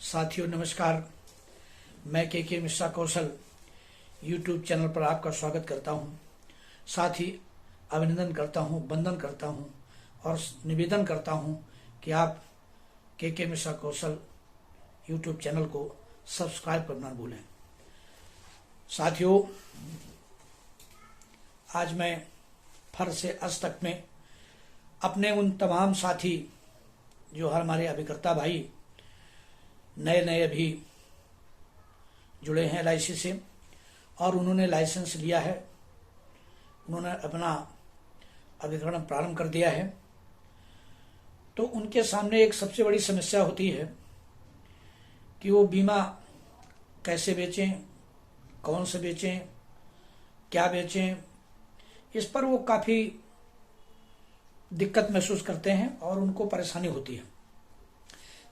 साथियों नमस्कार। मैं के मिश्रा कौशल यूट्यूब चैनल पर आपका स्वागत करता हूं। साथ ही अभिनंदन करता हूं, वंदन करता हूं और निवेदन करता हूं कि आप के मिश्रा कौशल यूट्यूब चैनल को सब्सक्राइब करना न भूलें। साथियों, आज मैं फर से अज तक में अपने उन तमाम साथी जो हमारे अभिकर्ता भाई नए अभी जुड़े हैं LIC से और उन्होंने लाइसेंस लिया है, उन्होंने अपना अभिकरण प्रारंभ कर दिया है, तो उनके सामने एक सबसे बड़ी समस्या होती है कि वो बीमा कैसे बेचें, कौन से बेचें, क्या बेचें। इस पर वो काफ़ी दिक्कत महसूस करते हैं और उनको परेशानी होती है।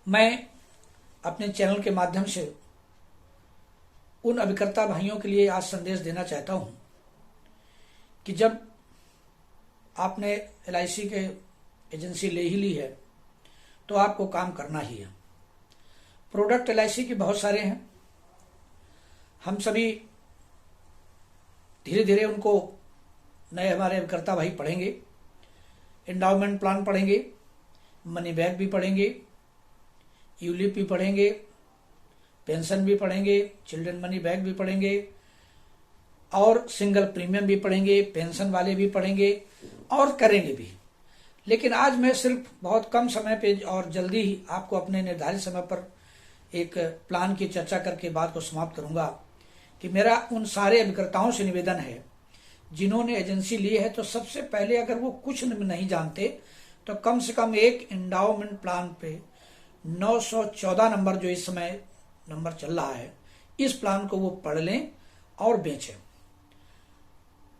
मैं अपने चैनल के माध्यम से उन अभिकर्ता भाइयों के लिए आज संदेश देना चाहता हूं कि जब आपने LIC के एजेंसी ले ही ली है तो आपको काम करना ही है। प्रोडक्ट LIC के बहुत सारे हैं, हम सभी धीरे धीरे उनको नए हमारे अभिकर्ता भाई पढ़ेंगे। एंडाउमेंट प्लान पढ़ेंगे, मनी बैक भी पढ़ेंगे, यूलिप भी पढ़ेंगे, पेंशन भी पढ़ेंगे, चिल्ड्रन मनी बैक भी पढ़ेंगे और सिंगल प्रीमियम भी पढ़ेंगे, पेंशन वाले भी पढ़ेंगे और करेंगे भी। लेकिन आज मैं सिर्फ बहुत कम समय पे और जल्दी ही आपको अपने निर्धारित समय पर एक प्लान की चर्चा करके बात को समाप्त करूंगा कि मेरा उन सारे अभिकर्ताओं से निवेदन है जिन्होंने एजेंसी ली है, तो सबसे पहले अगर वो कुछ नहीं जानते तो कम से कम एक एंडाउमेंट प्लान पे 914 नंबर जो इस समय नंबर चल रहा है, इस प्लान को वो पढ़ लें और बेचें।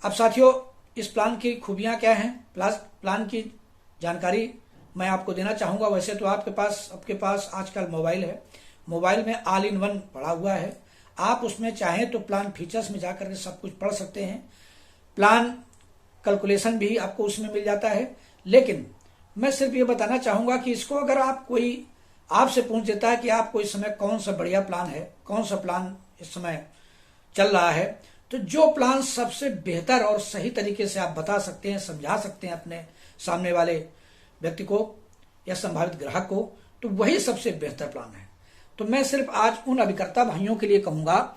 अब साथियों, इस प्लान की खूबियां क्या हैं, प्लान की जानकारी मैं आपको देना चाहूंगा। वैसे तो आपके पास आजकल मोबाइल है, मोबाइल में ऑल इन वन पड़ा हुआ है। आप उसमें चाहें तो प्लान फीचर्स में जाकर के सब कुछ पढ़ सकते हैं। प्लान कैलकुलेशन भी आपको उसमें मिल जाता है। लेकिन मैं सिर्फ ये बताना चाहूंगा कि इसको अगर आप कोई आपसे पूछ देता है कि आपको इस समय कौन सा बढ़िया प्लान है, कौन सा प्लान इस समय चल रहा है, तो जो प्लान सबसे बेहतर और सही तरीके से आप बता सकते हैं, समझा सकते हैं अपने सामने वाले व्यक्ति को या संभावित ग्राहक को, तो वही सबसे बेहतर प्लान है। तो मैं सिर्फ आज उन अभिकर्ता भाइयों के लिए कहूंगा,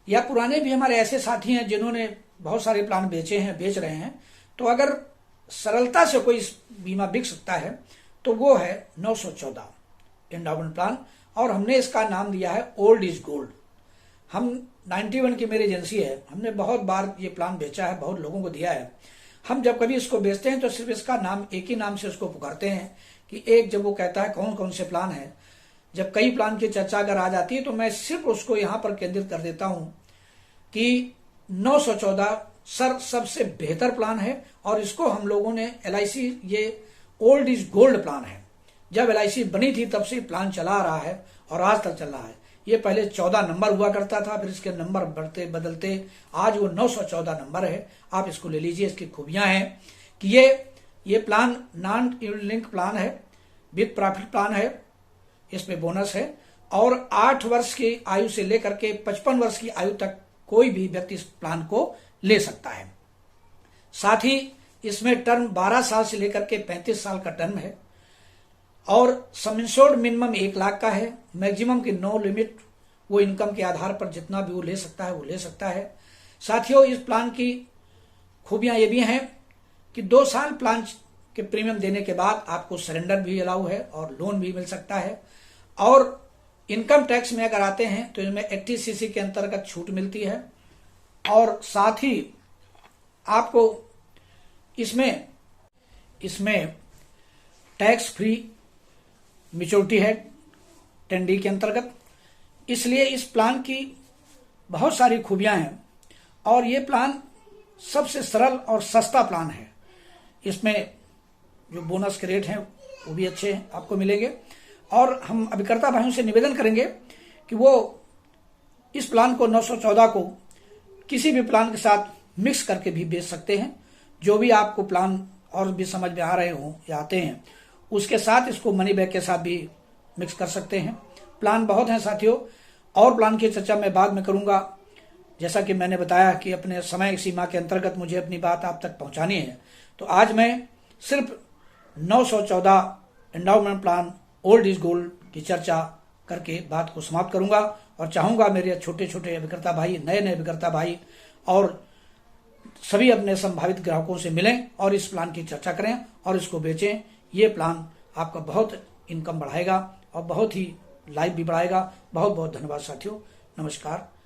या पुराने भी हमारे ऐसे साथी हैं जिन्होंने बहुत सारे प्लान बेच रहे हैं, तो अगर सरलता से कोई बीमा बिक सकता है तो वो है 914 एंडाउमेंट प्लान, और हमने इसका नाम दिया है ओल्ड इज गोल्ड। हम 91 की मेरी एजेंसी है, हमने बहुत बार ये प्लान बेचा है, बहुत लोगों को दिया है। हम जब कभी इसको बेचते हैं तो सिर्फ इसका नाम एक ही नाम से उसको पुकारते हैं कि एक जब वो कहता है कौन कौन से प्लान है, जब कई प्लान की चर्चा अगर आ जाती है तो मैं सिर्फ उसको यहाँ पर केंद्रित कर देता हूँ कि 914 सबसे बेहतर प्लान है। और इसको हम लोगों ने LIC, ये ओल्ड इज गोल्ड प्लान है। जब LIC बनी थी तब से प्लान चला आ रहा है और आज तक चल रहा है। ये पहले 14 नंबर हुआ करता था, फिर इसके नंबर बढ़ते बदलते आज वो 914 नंबर है। आप इसको ले लीजिए। इसकी खूबियां हैं कि ये प्लान नॉन लिंक प्लान है, विद प्रॉफिट प्लान है, इसमें बोनस है और 8 वर्ष की आयु से लेकर के 55 वर्ष की आयु तक कोई भी व्यक्ति इस प्लान को ले सकता है। साथ ही इसमें टर्म 12 साल से लेकर के 35 साल का टर्म है और सम इंश्योर्ड मिनिमम 1 लाख का है। मैक्सिमम की नो लिमिट, वो इनकम के आधार पर जितना भी वो ले सकता है वो ले सकता है। साथियों, इस प्लान की खूबियां ये भी हैं कि 2 साल प्लान के प्रीमियम देने के बाद आपको सरेंडर भी अलाउ है और लोन भी मिल सकता है। और इनकम टैक्स में अगर आते हैं तो इसमें 80 CC के अंतर्गत छूट मिलती है और साथ ही आपको इसमें टैक्स फ्री मैच्योरिटी है 10D के अंतर्गत। इसलिए इस प्लान की बहुत सारी खूबियां हैं और ये प्लान सबसे सरल और सस्ता प्लान है। इसमें जो बोनस के रेट हैं वो भी अच्छे हैं, आपको मिलेंगे। और हम अभिकर्ता भाइयों से निवेदन करेंगे कि वो इस प्लान को 914 को किसी भी प्लान के साथ मिक्स करके भी बेच सकते हैं। जो भी आपको प्लान और भी समझ में आ रहे हो या आते हैं, उसके साथ इसको मनी बैक के साथ भी मिक्स कर सकते हैं। प्लान बहुत हैं साथियों, और प्लान की चर्चा मैं बाद में करूंगा। जैसा कि मैंने बताया कि अपने समय सीमा के अंतर्गत मुझे अपनी बात आप तक पहुंचानी है, तो आज मैं सिर्फ 914 endowment plan old is gold की चर्चा करके बात को समाप्त करूंगा, और चाहूंगा मेरे छोटे छोटे अभिकर्ता भाई, नए नए अभिकर्ता भाई और सभी अपने संभावित ग्राहकों से मिलें और इस प्लान की चर्चा करें और इसको बेचें। ये प्लान आपका बहुत इनकम बढ़ाएगा और बहुत ही लाइफ भी बढ़ाएगा। बहुत बहुत धन्यवाद साथियों, नमस्कार।